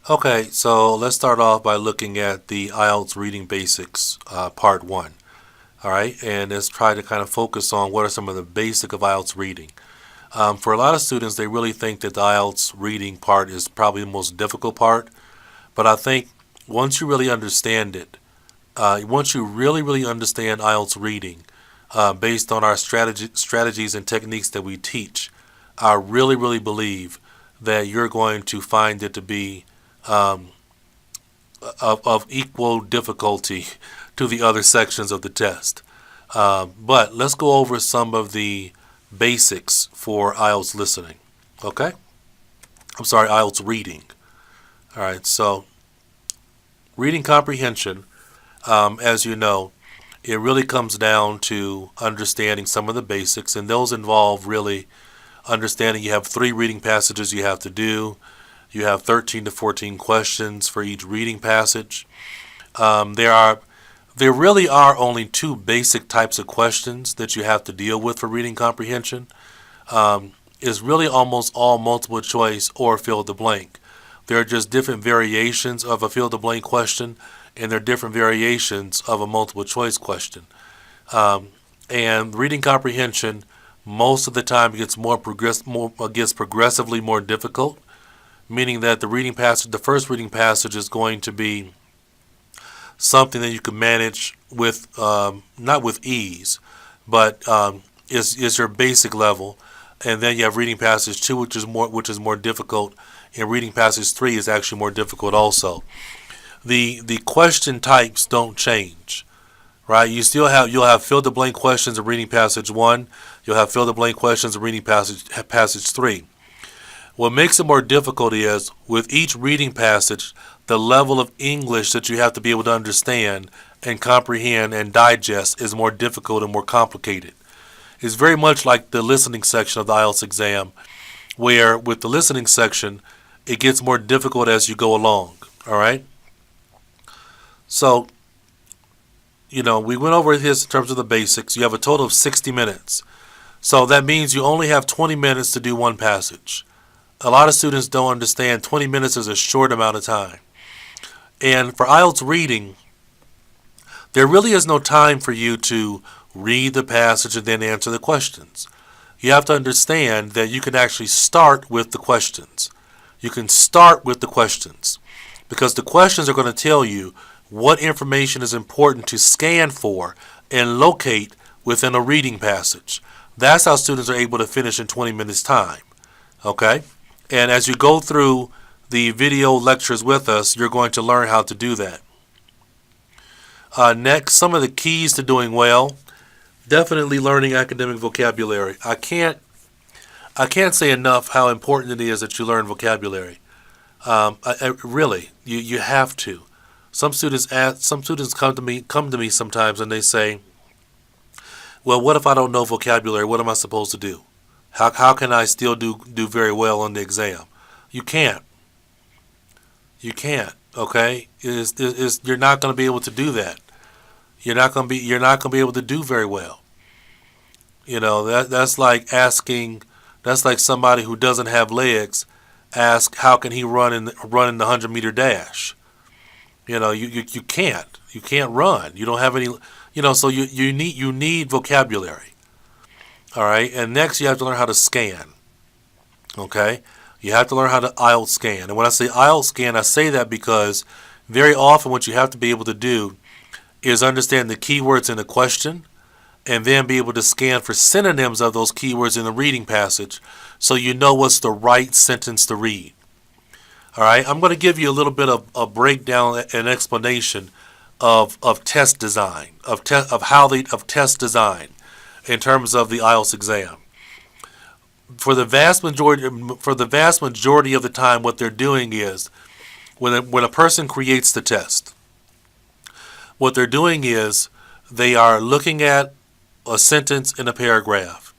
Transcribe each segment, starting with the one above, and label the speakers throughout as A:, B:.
A: Okay, so let's start off by looking at the IELTS Reading Basics, Part 1. All right, and let's try to kind of focus on what are some of the basic of IELTS reading. For a lot of students, they really think that the IELTS reading part is probably the most difficult part, but I think once you really understand it, once you really understand IELTS reading, based on our strategies and techniques that we teach, I really believe that you're going to find it to be um, of equal difficulty to the other sections of the test. But let's go over some of the basics for IELTS listening. Okay? I'm sorry, IELTS reading. All right, so reading comprehension, as you know, it really comes down to understanding some of the basics, and those involve really understanding you have 3 reading passages you have to do. You have 13 to 14 questions for each reading passage. There really are only 2 basic types of questions that you have to deal with for reading comprehension. It's really almost all multiple choice or fill the blank. There are just different variations of a fill the blank question, and there are different variations of a multiple choice question. And reading comprehension most of the time gets gets progressively more difficult, meaning that the first reading passage is going to be something that you can manage with, not with ease, but is your basic level, and then you have reading passage 2, which is more difficult, and reading passage 3 is actually more difficult also. The question types don't change, right? You'll have fill the blank questions in reading passage 1. You'll have fill the blank questions in reading passage 3. What makes it more difficult is with each reading passage, the level of English that you have to be able to understand and comprehend and digest is more difficult and more complicated. It's very much like the listening section of the IELTS exam, where with the listening section, it gets more difficult as you go along. All right? So, we went over this in terms of the basics. You have a total of 60 minutes. So that means you only have 20 minutes to do one passage. A lot of students don't understand 20 minutes is a short amount of time. And for IELTS reading, there really is no time for you to read the passage and then answer the questions. You have to understand that you can actually start with the questions. You can start with the questions because the questions are going to tell you what information is important to scan for and locate within a reading passage. That's how students are able to finish in 20 minutes time. Okay? And as you go through the video lectures with us, you're going to learn how to do that. Next, some of the keys to doing well. Definitely learning academic vocabulary. I can't say enough how important it is that you learn vocabulary. Really, you have to. Some students come to me sometimes and they say, "Well, what if I don't know vocabulary? What am I supposed to do? How can I still do very well on the exam?" You can't. You can't. Okay, you're not going to be able to do that. You're not going to be able to do very well. That's like asking. That's like somebody who doesn't have legs ask how can he run in the 100-meter dash. You can't. You can't run. You don't have any. So you need vocabulary. All right, and next you have to learn how to scan. Okay, you have to learn how to IELTS scan. And when I say IELTS scan, I say that because very often what you have to be able to do is understand the keywords in the question and then be able to scan for synonyms of those keywords in the reading passage so you know what's the right sentence to read. All right, I'm going to give you a little bit of a breakdown and explanation of test design, of test design in terms of the IELTS exam. For the vast majority of the time, what they're doing is when a person creates the test, what they're doing is they are looking at a sentence in a paragraph,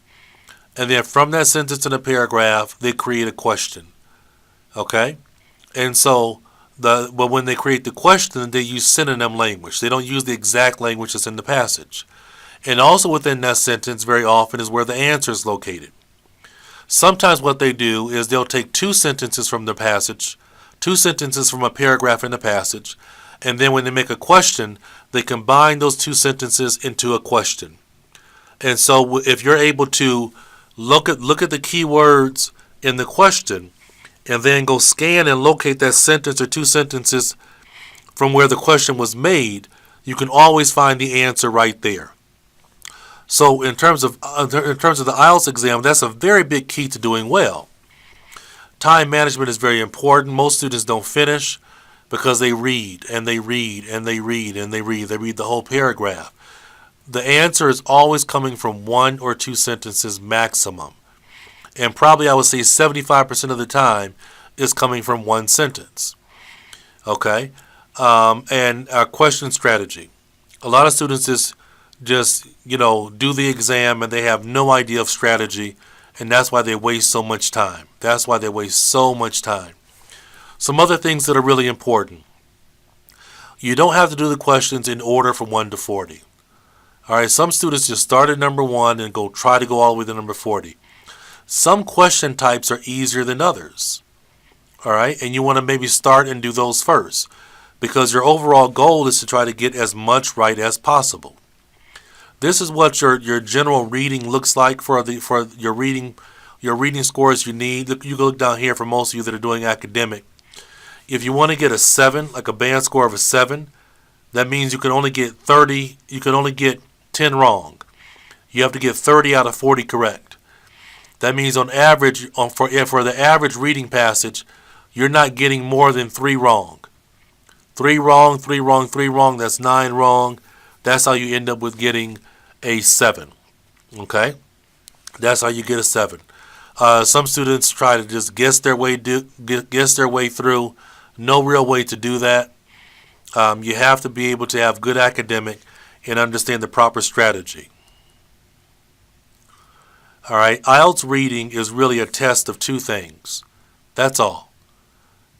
A: and then from that sentence in a paragraph, they create a question. Okay, and so but when they create the question, they use synonym language. They don't use the exact language that's in the passage. And also within that sentence, very often, is where the answer is located. Sometimes what they do is they'll take 2 sentences from the passage two sentences from a paragraph in the passage, and then when they make a question, they combine those two sentences into a question. And so if you're able to look at the keywords in the question and then go scan and locate that sentence or two sentences from where the question was made, you can always find the answer right there. So in terms of the IELTS exam, that's a very big key to doing well. Time management is very important. Most students don't finish because they read and they read and they read and they read. They read the whole paragraph. The answer is always coming from one or two sentences maximum. And probably I would say 75% of the time is coming from one sentence. Okay? And question strategy. A lot of students just do the exam and they have no idea of strategy, and that's why they waste so much time. Some other things that are really important. You don't have to do the questions in order from 1 to 40. All right, some students just start at number 1 and try to go all the way to number 40. Some question types are easier than others. All right, and you want to maybe start and do those first, because your overall goal is to try to get as much right as possible. This is what your general reading looks like for your reading scores you need. You can look down here for most of you that are doing academic. If you want to get a 7, like a band score of a 7, that means you can only get 30. You can only get 10 wrong. You have to get 30 out of 40 correct. That means on average, for the average reading passage, you're not getting more than 3 wrong. 3 wrong, 3 wrong, 3 wrong. That's 9 wrong. That's how you end up with getting a 7. Okay? That's how you get a 7. Some students try to just guess their way through. No real way to do that. You have to be able to have good academic and understand the proper strategy. All right? IELTS reading is really a test of 2 things. That's all.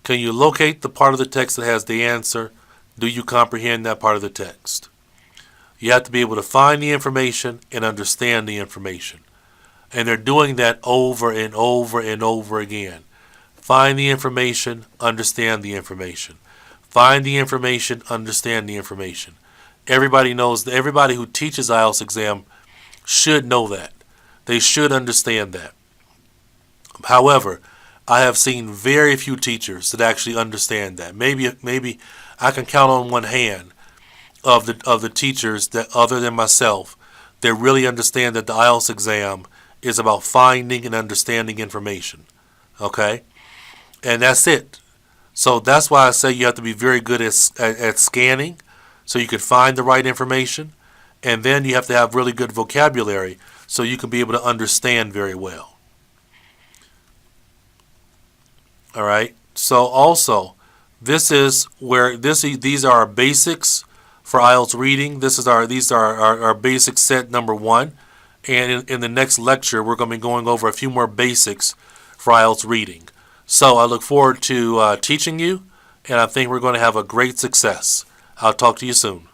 A: Can you locate the part of the text that has the answer? Do you comprehend that part of the text? You have to be able to find the information and understand the information. And they're doing that over and over and over again. Find the information, understand the information. Find the information, understand the information. Everybody knows that. Everybody who teaches IELTS exam should know that. They should understand that. However, I have seen very few teachers that actually understand that. Maybe I can count on one hand of the teachers that, other than myself, that really understand that the IELTS exam is about finding and understanding information. Okay? And that's it. So that's why I say you have to be very good at scanning so you can find the right information. And then you have to have really good vocabulary so you can be able to understand very well. All right. So also, this is where these are our basics for IELTS reading. These are our basic set number 1. And in the next lecture, we're going to be going over a few more basics for IELTS reading. So I look forward to teaching you, and I think we're going to have a great success. I'll talk to you soon.